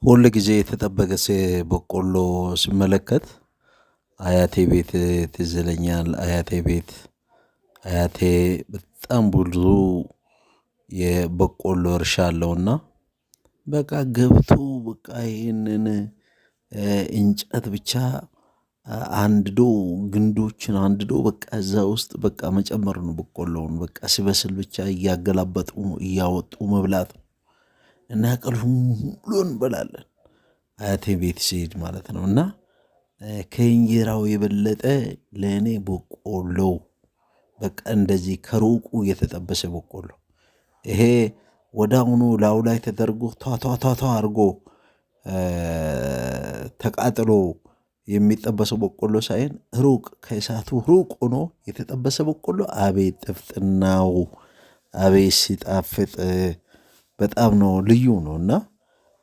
ሁል ጊዜ የተጠበቀ በቆሎ ስመለከት አያቴ ቤት ትዝ ይለኛል። አያቴ ቤት አያቴ በጣም ብዙ የበቆሎ እርሻ አለውና በቃ ገብቶ በቃ ይሄንን እንጨት ብቻ አንድዶ ግንዶችን አንድዶ በቃ እዛ ውስጥ በቃ መጨመር ነው። በቆሎውን በቃ ሲበስል ብቻ እያገላበጡ እያወጡ መብላት ነው። እና ቀኑን ሙሉ እንበላለን አያቴ ቤት ስሄድ ማለት ነው። እና ከእንጀራው የበለጠ ለእኔ በቆሎ በቃ እንደዚህ ከሩቁ የተጠበሰ በቆሎ ይሄ ወዲያውኑ ላዩ ላይ ተደርጎ ቷቷቷቷ አድርጎ ተቃጥሎ የሚጠበሰው በቆሎ ሳይሆን ሩቅ ከእሳቱ ሩቅ ሆኖ የተጠበሰ በቆሎ አቤት ጥፍጥናው፣ አቤት ሲጣፍጥ በጣም ነው ልዩ ነው። እና